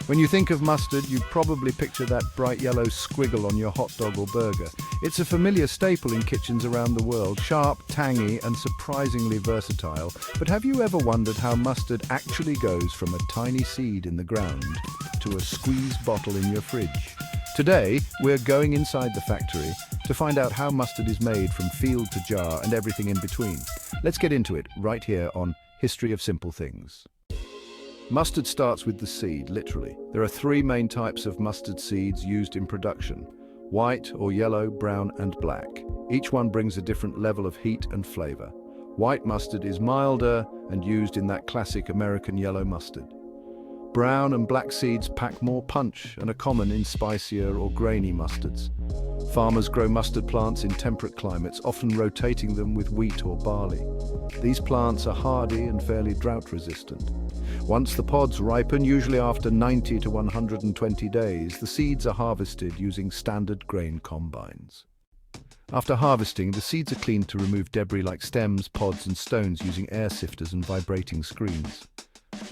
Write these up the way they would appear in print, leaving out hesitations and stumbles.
When you think of mustard, you probably picture that bright yellow squiggle on your hot dog or burger. It's a familiar staple in kitchens around the world, sharp, tangy, and surprisingly versatile. But have you ever wondered how mustard actually goes from a tiny seed in the ground to a squeezed bottle in your fridge? Today, we're going inside the factory to find out how mustard is made from field to jar and everything in between. Let's get into it right here on History of Simple Things. Mustard starts with the seed, literally. There are three main types of mustard seeds used in production: white or yellow, brown and black. Each one brings a different level of heat and flavor. White mustard is milder and used in that classic American yellow mustard. Brown and black seeds pack more punch and are common in spicier or grainy mustards. Farmers grow mustard plants in temperate climates, often rotating them with wheat or barley. These plants are hardy and fairly drought resistant. Once the pods ripen, usually after 90 to 120 days, the seeds are harvested using standard grain combines. After harvesting, the seeds are cleaned to remove debris like stems, pods and stones using air sifters and vibrating screens.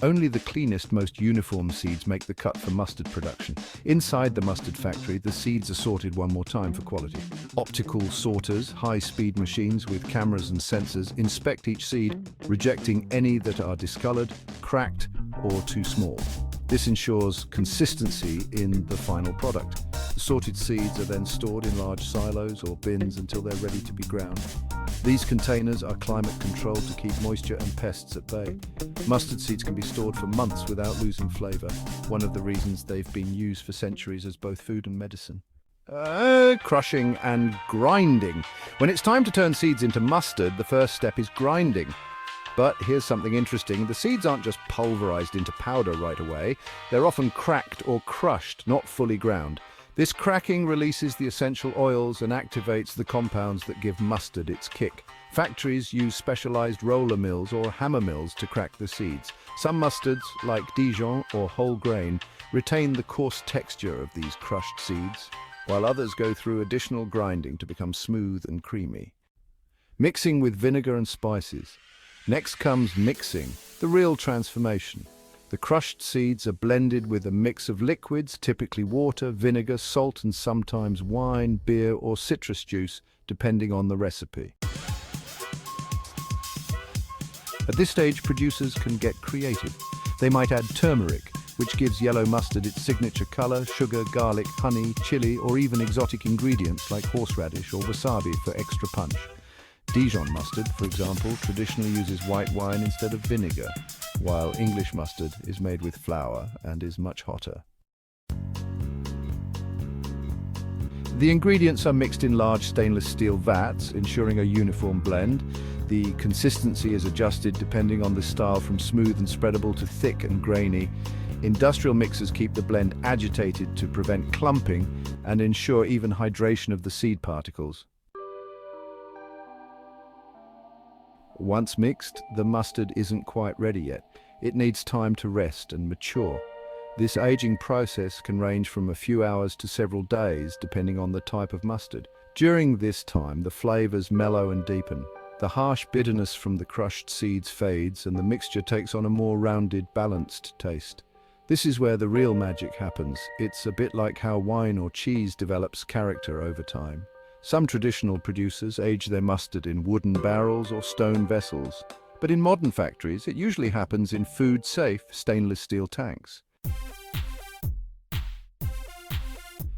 Only the cleanest, most uniform seeds make the cut for mustard production. Inside the mustard factory, the seeds are sorted one more time for quality. Optical sorters, high-speed machines with cameras and sensors, inspect each seed, rejecting any that are discolored, cracked, or too small. This ensures consistency in the final product. The sorted seeds are then stored in large silos or bins until they're ready to be ground. These containers are climate controlled to keep moisture and pests at bay. Mustard seeds can be stored for months without losing flavor, one of the reasons they've been used for centuries as both food and medicine. Crushing and grinding. When it's time to turn seeds into mustard, the first step is grinding. But here's something interesting. The seeds aren't just pulverized into powder right away. They're often cracked or crushed, not fully ground. This cracking releases the essential oils and activates the compounds that give mustard its kick. Factories use specialized roller mills or hammer mills to crack the seeds. Some mustards, like Dijon or whole grain, retain the coarse texture of these crushed seeds, while others go through additional grinding to become smooth and creamy. Mixing with vinegar and spices. Next comes mixing, the real transformation. The crushed seeds are blended with a mix of liquids, typically water, vinegar, salt, and sometimes wine, beer, or citrus juice, depending on the recipe. At this stage, producers can get creative. They might add turmeric, which gives yellow mustard its signature color, sugar, garlic, honey, chili, or even exotic ingredients like horseradish or wasabi for extra punch. Dijon mustard, for example, traditionally uses white wine instead of vinegar, while English mustard is made with flour and is much hotter. The ingredients are mixed in large stainless steel vats, ensuring a uniform blend. The consistency is adjusted depending on the style, from smooth and spreadable to thick and grainy. Industrial mixers keep the blend agitated to prevent clumping and ensure even hydration of the seed particles. Once mixed, the mustard isn't quite ready yet. It needs time to rest and mature. This aging process can range from a few hours to several days, depending on the type of mustard. During this time, the flavors mellow and deepen. The harsh bitterness from the crushed seeds fades, and the mixture takes on a more rounded, balanced taste. This is where the real magic happens. It's a bit like how wine or cheese develops character over time. Some traditional producers age their mustard in wooden barrels or stone vessels, but in modern factories it usually happens in food-safe stainless steel tanks.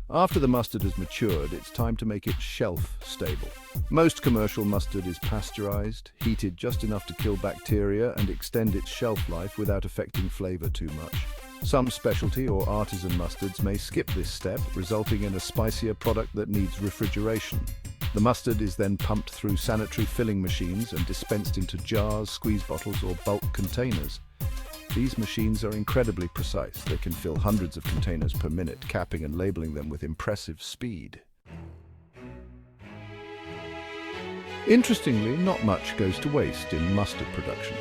After the mustard has matured, it's time to make it shelf-stable. Most commercial mustard is pasteurized, heated just enough to kill bacteria and extend its shelf life without affecting flavor too much. Some specialty or artisan mustards may skip this step, resulting in a spicier product that needs refrigeration. The mustard is then pumped through sanitary filling machines and dispensed into jars, squeeze bottles, or bulk containers. These machines are incredibly precise. They can fill hundreds of containers per minute, capping and labeling them with impressive speed. Interestingly, not much goes to waste in mustard production.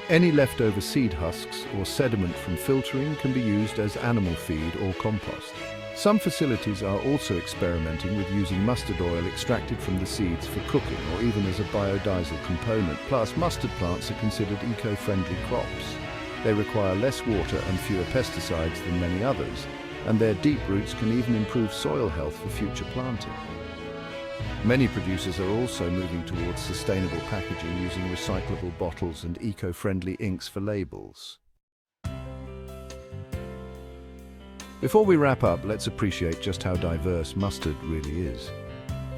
Any leftover seed husks or sediment from filtering can be used as animal feed or compost. Some facilities are also experimenting with using mustard oil extracted from the seeds for cooking or even as a biodiesel component. Plus, mustard plants are considered eco-friendly crops. They require less water and fewer pesticides than many others, and their deep roots can even improve soil health for future planting. Many producers are also moving towards sustainable packaging using recyclable bottles and eco-friendly inks for labels. Before we wrap up, let's appreciate just how diverse mustard really is.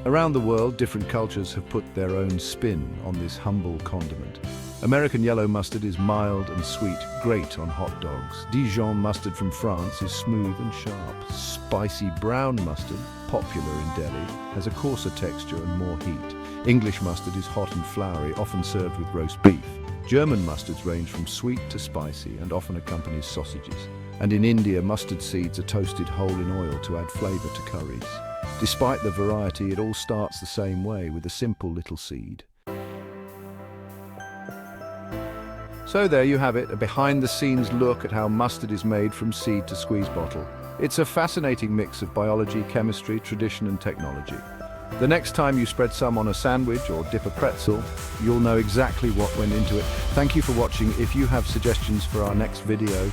Around the world, different cultures have put their own spin on this humble condiment. American yellow mustard is mild and sweet, great on hot dogs. Dijon mustard from France is smooth and sharp. Spicy brown mustard, popular in Delhi, has a coarser texture and more heat. English mustard is hot and floury, often served with roast beef. German mustards range from sweet to spicy and often accompanies sausages. And in India, mustard seeds are toasted whole in oil to add flavor to curries. Despite the variety, it all starts the same way, with a simple little seed. So there you have it, a behind-the-scenes look at how mustard is made from seed to squeeze bottle. It's a fascinating mix of biology, chemistry, tradition and technology. The next time you spread some on a sandwich or dip a pretzel, you'll know exactly what went into it. Thank you for watching. If you have suggestions for our next video,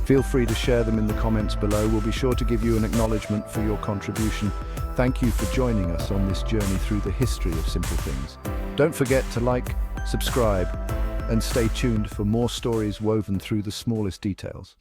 feel free to share them in the comments below. We'll be sure to give you an acknowledgement for your contribution. Thank you for joining us on this journey through the history of simple things. Don't forget to like, subscribe, and stay tuned for more stories woven through the smallest details.